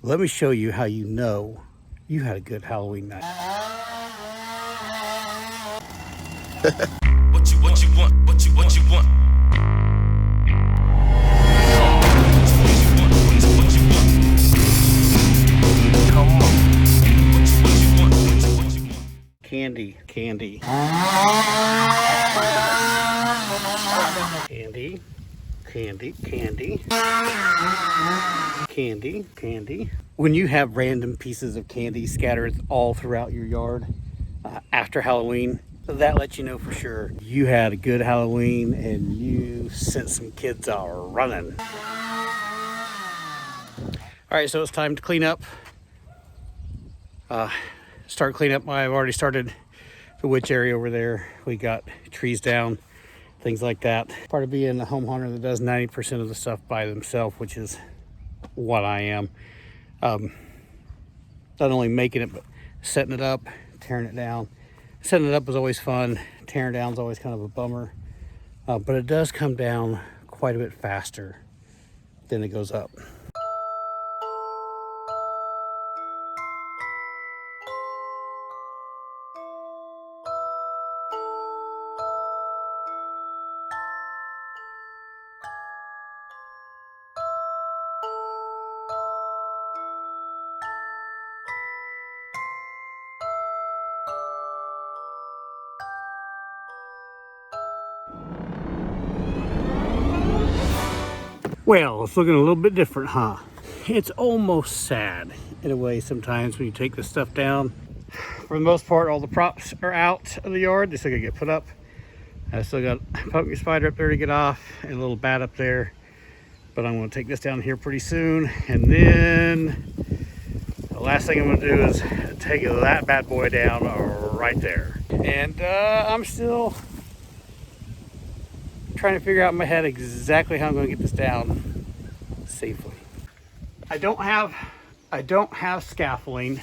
Let me show you how you know you had a good Halloween night. What you want? What you want? What you want? Come on. What you want? Candy. Candy. Candy. When you have random pieces of candy scattered all throughout your yard after Halloween, that lets you know for sure you had a good Halloween and you sent some kids out running. All right, so it's time to clean up. Start cleaning up. I've already started the witch area over there. We got trees down, things like that. Part of being a home hunter that does 90% of the stuff by themselves, which is what I am. Not only making it, but setting it up, tearing it down. Setting it up is always fun. Tearing down is always kind of a bummer. But it does come down quite a bit faster than it goes up. Well, it's looking a little bit different, huh? It's almost sad in a way sometimes when you take this stuff down. For the most part, all the props are out of the yard. They still gotta get put up. I still got a pumpkin spider up there to get off and a little bat up there. But I'm gonna take this down here pretty soon. And then the last thing I'm gonna do is take that bad boy down right there. And I'm still trying to figure out in my head exactly how I'm going to get this down safely. I don't have scaffolding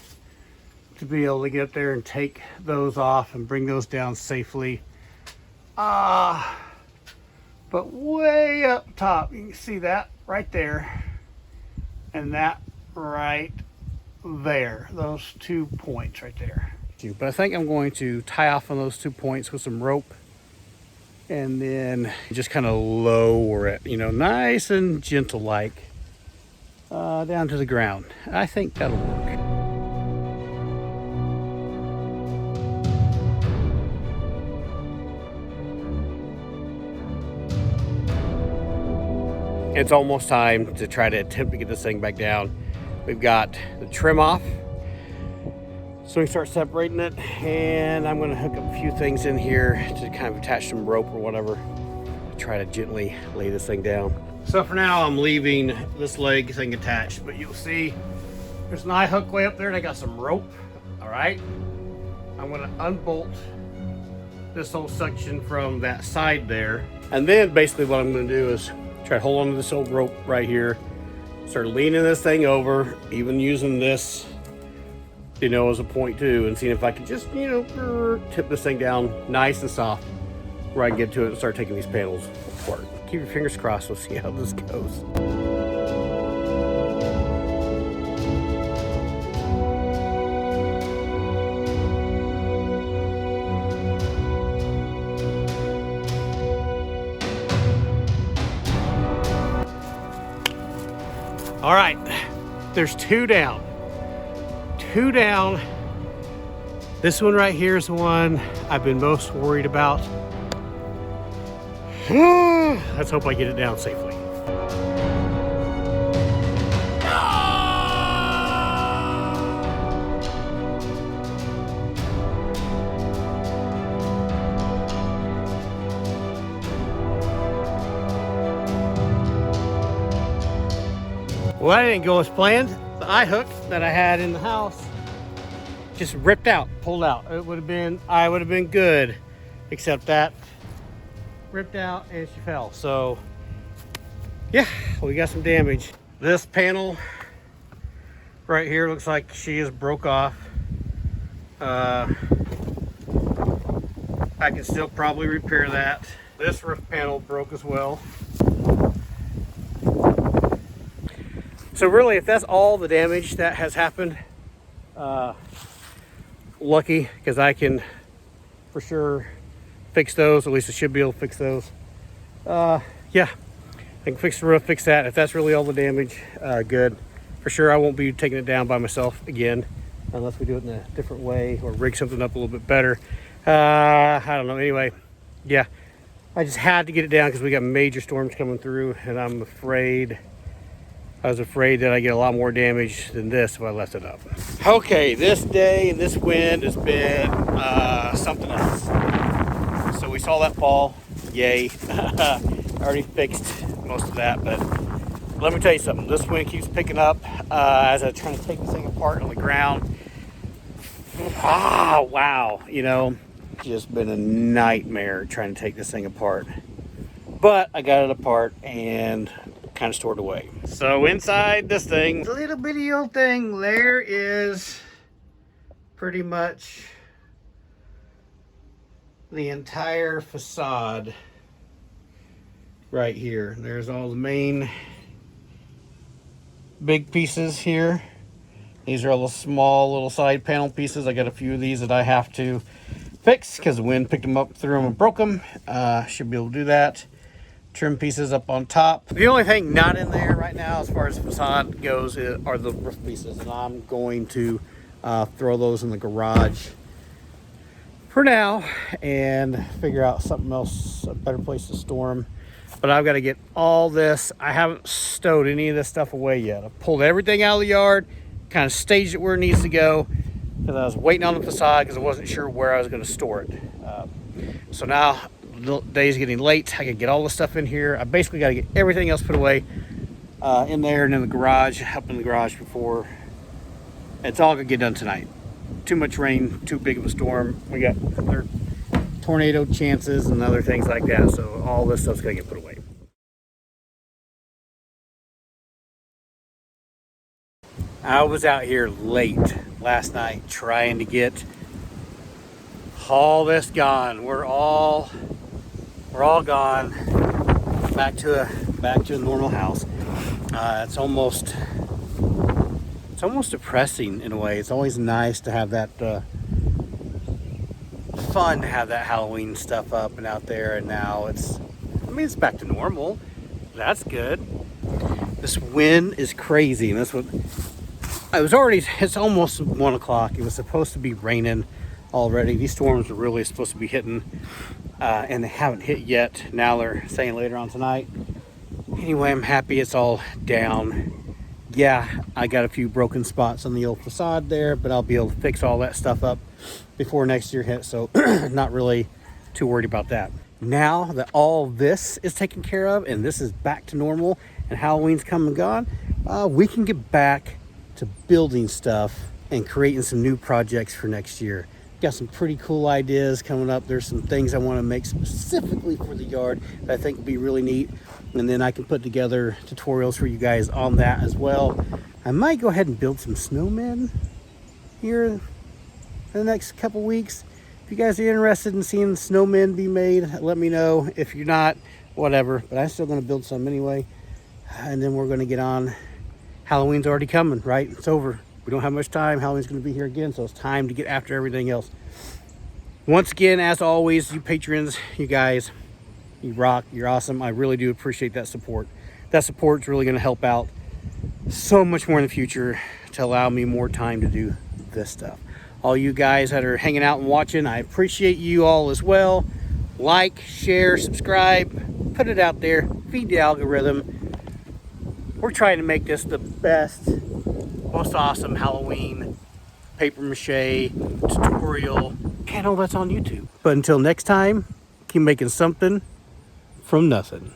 to be able to get up there and take those off and bring those down safely. But way up top, you can see that right there and that right there, those 2 points right there. But I think I'm going to tie off on those 2 points with some rope and then just kind of lower it, nice and gentle like down to the ground. I think that'll work. It's almost time to try to attempt to get this thing back down. We've got the trim off, so we start separating it, and I'm going to hook up a few things in here to kind of attach some rope or whatever to try to gently lay this thing down. So for now, I'm leaving this leg thing attached, but you'll see there's an eye hook way up there, and I got some rope. All right, I'm going to unbolt this whole section from that side there, and then basically what I'm going to do is try to hold onto this old rope right here, start leaning this thing over, even using this as a point too, and seeing if I can just tip this thing down nice and soft where I can get to it and start taking these panels apart. Keep your fingers crossed. We'll see how this goes. All right, there's 2 down. 2 down. This one right here is the one I've been most worried about. Let's hope I get it down safely. Well, that didn't go as planned. The eye hook that I had in the house just ripped out, pulled out. I would have been good, except that ripped out and she fell. So yeah, we got some damage. This panel right here looks like she is broke off. I can still probably repair that. This roof panel broke as well. So really, if that's all the damage that has happened, lucky, because I can for sure fix those. At least I should be able to fix those. Yeah, I can fix the roof, fix that. If that's really all the damage, good. For sure, I won't be taking it down by myself again, unless we do it in a different way or rig something up a little bit better. I don't know. Anyway, yeah, I just had to get it down because we got major storms coming through, and I was afraid that I get a lot more damage than this if I left it up. Okay, this day and this wind has been something else. So we saw that fall, yay. Already fixed most of that, but let me tell you something. This wind keeps picking up as I'm trying to take this thing apart on the ground. Wow, you know, just been a nightmare trying to take this thing apart. But I got it apart and kind of stored away. So inside this thing, the little bitty old thing, there is pretty much the entire facade right here. There's all the main big pieces here. These are all the small little side panel pieces. I got a few of these that I have to fix because the wind picked them up, threw them, and broke them. Should be able to do that. Trim pieces up on top. The only thing not in there right now as far as the facade goes are the roof pieces, and I'm going to throw those in the garage for now and figure out something else, a better place to store them. But I've got to get all this. I haven't stowed any of this stuff away yet. I've pulled everything out of the yard, kind of staged it where it needs to go, because I was waiting on the facade because I wasn't sure where I was going to store it. So now the day's getting late. I can get all the stuff in here. I basically got to get everything else put away in there and in the garage, up in the garage before it's all gonna get done tonight. Too much rain, too big of a storm. We got other tornado chances and other things like that. So all this stuff's gonna get put away. I was out here late last night trying to get all this gone. We're all gone. Back to a normal house. It's almost depressing in a way. It's always nice to have that fun to have that Halloween stuff up and out there, and now it's back to normal. That's good. This wind is crazy, and that's what it's almost 1 o'clock. It was supposed to be raining already. These storms are really supposed to be hitting, and they haven't hit yet. Now they're saying later on tonight. Anyway, I'm happy it's all down. Yeah, I got a few broken spots on the old facade there, but I'll be able to fix all that stuff up before next year hits, so not really too worried about that. Now that all this is taken care of and this is back to normal and Halloween's come and gone, we can get back to building stuff and creating some new projects for next year. Got some pretty cool ideas coming up. There's some things I want to make specifically for the yard that I think will be really neat, and then I can put together tutorials for you guys on that as well. I might go ahead and build some snowmen here in the next couple weeks. If you guys are interested in seeing snowmen be made, let me know. If you're not, whatever, but I'm still going to build some anyway, and then we're going to get on. Halloween's already coming, right? It's over. We don't have much time. Halloween's going to be here again, so it's time to get after everything else. Once again, as always, you patrons, you guys, you rock. You're awesome. I really do appreciate that support. That support's really going to help out so much more in the future to allow me more time to do this stuff. All you guys that are hanging out and watching, I appreciate you all as well. Like, share, subscribe, put it out there, feed the algorithm. We're trying to make this the best, most awesome Halloween paper mache tutorial panel that's on YouTube. But until next time, keep making something from nothing.